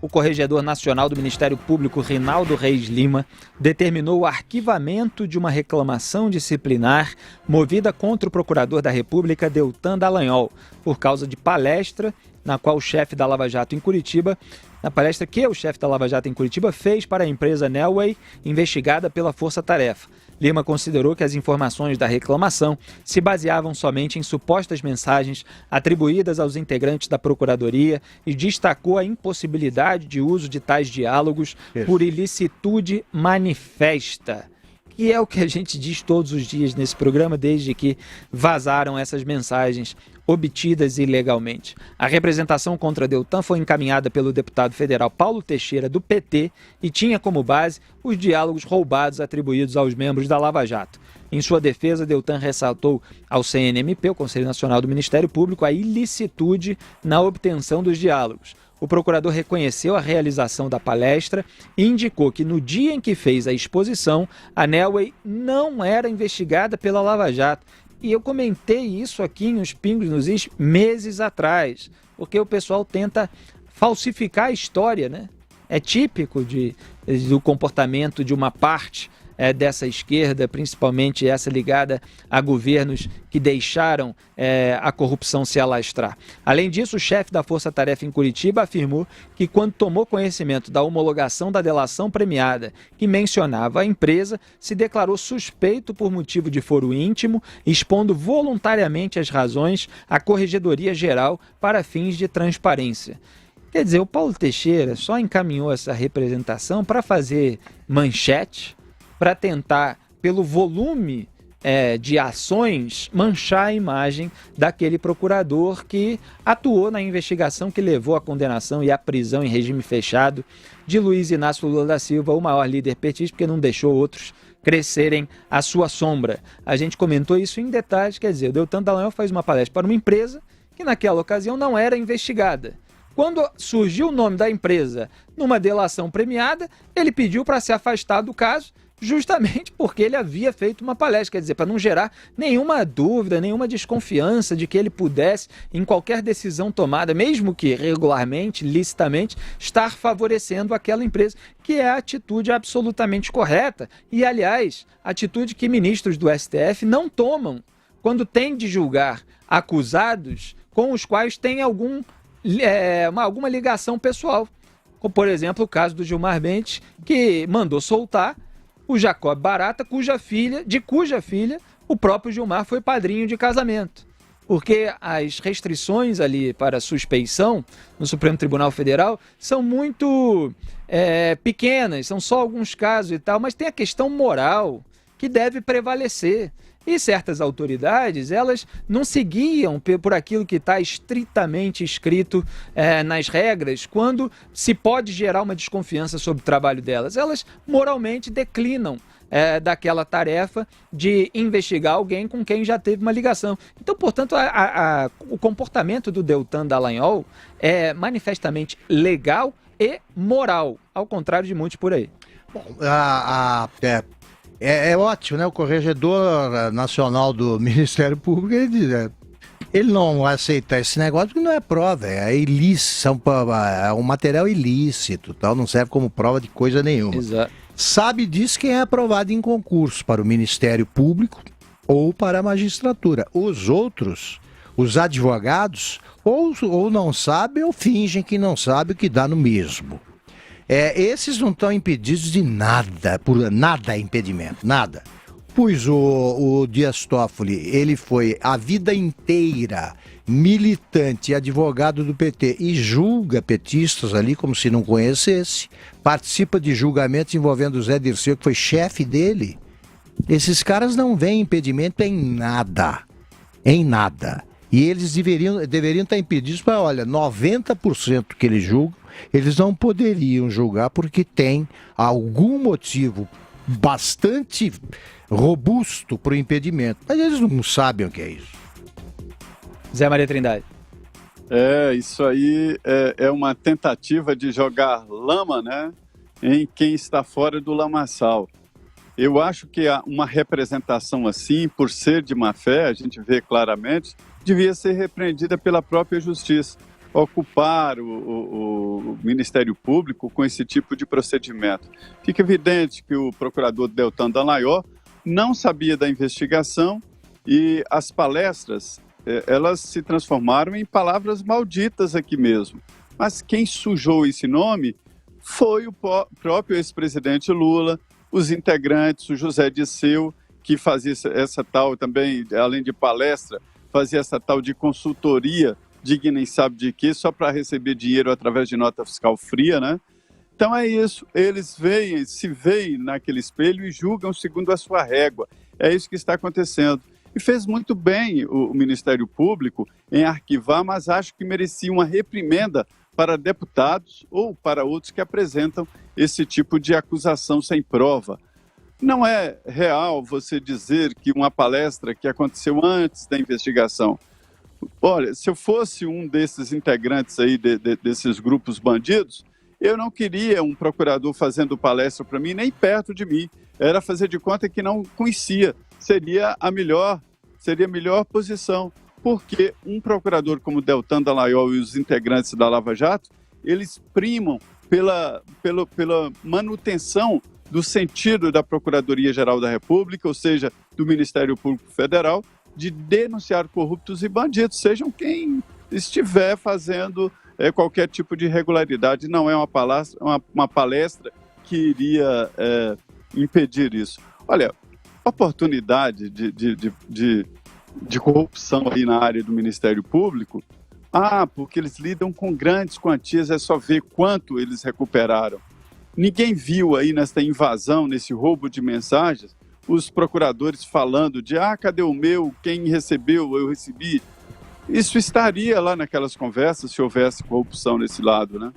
o Corregedor Nacional do Ministério Público, Rinaldo Reis Lima, determinou o arquivamento de uma reclamação disciplinar movida contra o Procurador da República, Deltan Dallagnol, por causa de palestra na qual o chefe da Lava Jato em Curitiba, na palestra que o chefe da Lava Jato em Curitiba fez para a empresa Nelway, investigada pela Força Tarefa. Lima considerou que as informações da reclamação se baseavam somente em supostas mensagens atribuídas aos integrantes da Procuradoria e destacou a impossibilidade de uso de tais diálogos por ilicitude manifesta, que é o que a gente diz todos os dias nesse programa, desde que vazaram essas mensagens obtidas ilegalmente. A representação contra Deltan foi encaminhada pelo deputado federal Paulo Teixeira, do PT, e tinha como base os diálogos roubados atribuídos aos membros da Lava Jato. Em sua defesa, Deltan ressaltou ao CNMP, o Conselho Nacional do Ministério Público, a ilicitude na obtenção dos diálogos. O procurador reconheceu a realização da palestra e indicou que no dia em que fez a exposição, a Nelway não era investigada pela Lava Jato. E eu comentei isso aqui em Os Pingos nos Is meses atrás, porque o pessoal tenta falsificar a história, né? É típico do comportamento de uma parte dessa esquerda, principalmente essa ligada a governos que deixaram a corrupção se alastrar. Além disso, o chefe da Força Tarefa em Curitiba afirmou que quando tomou conhecimento da homologação da delação premiada que mencionava a empresa, se declarou suspeito por motivo de foro íntimo, expondo voluntariamente as razões à Corregedoria Geral para fins de transparência. Quer dizer, o Paulo Teixeira só encaminhou essa representação para fazer manchete, para tentar, pelo volume de ações, manchar a imagem daquele procurador que atuou na investigação que levou à condenação e à prisão em regime fechado de Luiz Inácio Lula da Silva, o maior líder petista, porque não deixou outros crescerem à sua sombra. A gente comentou isso em detalhes, quer dizer, o Deltan Dallagnol faz uma palestra para uma empresa que naquela ocasião não era investigada. Quando surgiu o nome da empresa numa delação premiada, ele pediu para se afastar do caso, justamente porque ele havia feito uma palestra, quer dizer, para não gerar nenhuma dúvida, nenhuma desconfiança de que ele pudesse, em qualquer decisão tomada, mesmo que regularmente, licitamente, estar favorecendo aquela empresa, que é a atitude absolutamente correta e, aliás, atitude que ministros do STF não tomam quando têm de julgar acusados com os quais têm alguma ligação pessoal. Como, por exemplo, o caso do Gilmar Mendes, que mandou soltar o Jacob Barata, cuja filha o próprio Gilmar foi padrinho de casamento. Porque as restrições ali para suspeição no Supremo Tribunal Federal são muito pequenas, são só alguns casos e tal, mas tem a questão moral que deve prevalecer. E certas autoridades, elas não seguiam por aquilo que está estritamente escrito nas regras, quando se pode gerar uma desconfiança sobre o trabalho delas. Elas moralmente declinam daquela tarefa de investigar alguém com quem já teve uma ligação. Então, portanto, o comportamento do Deltan Dallagnol é manifestamente legal e moral, ao contrário de muitos por aí. Bom, É ótimo, né? O Corregedor Nacional do Ministério Público, ele não aceita esse negócio porque não é prova, é ilícito, é um material ilícito, tal, não serve como prova de coisa nenhuma. Exato. Sabe disso quem é aprovado em concurso para o Ministério Público ou para a magistratura. Os outros, os advogados, ou não sabem ou fingem que não sabem, o que dá no mesmo. Esses não estão impedidos de nada, por nada é impedimento, nada. Pois o Dias Toffoli, ele foi a vida inteira militante, advogado do PT e julga petistas ali como se não conhecesse, participa de julgamentos envolvendo o Zé Dirceu, que foi chefe dele. Esses caras não veem impedimento em nada, E eles deveriam estar impedidos para, 90% que eles julgam, eles não poderiam julgar porque tem algum motivo bastante robusto para o impedimento. Mas eles não sabem o que é isso. Zé Maria Trindade. Isso aí é uma tentativa de jogar lama, né, em quem está fora do lamaçal. Eu acho que uma representação assim, por ser de má fé, a gente vê claramente, devia ser repreendida pela própria justiça. ocupar o Ministério Público com esse tipo de procedimento. Fica evidente que o procurador Deltan Dallagnol não sabia da investigação e as palestras, elas se transformaram em palavras malditas aqui mesmo. Mas quem sujou esse nome foi o próprio ex-presidente Lula, os integrantes, o José Disseu, que fazia essa tal também, além de palestra, fazia essa tal de consultoria de nem sabe de quê, só para receber dinheiro através de nota fiscal fria, né? Então é isso, eles se veem naquele espelho e julgam segundo a sua régua. É isso que está acontecendo. E fez muito bem o Ministério Público em arquivar, mas acho que merecia uma reprimenda para deputados ou para outros que apresentam esse tipo de acusação sem prova. Não é real você dizer que uma palestra que aconteceu antes da investigação. Olha, se eu fosse um desses integrantes aí desses grupos bandidos, eu não queria um procurador fazendo palestra para mim, nem perto de mim. Era fazer de conta que não conhecia. Seria a melhor posição. Porque um procurador como Deltan Dallagnol e os integrantes da Lava Jato, eles primam pela manutenção do sentido da Procuradoria-Geral da República, ou seja, do Ministério Público Federal, de denunciar corruptos e bandidos, sejam quem estiver fazendo qualquer tipo de irregularidade. Não é uma palestra que iria impedir isso. Olha, oportunidade de corrupção aí na área do Ministério Público, porque eles lidam com grandes quantias, é só ver quanto eles recuperaram. Ninguém viu aí nessa invasão, nesse roubo de mensagens, os procuradores falando de, cadê o meu, quem recebeu, eu recebi. Isso estaria lá naquelas conversas se houvesse corrupção nesse lado, né?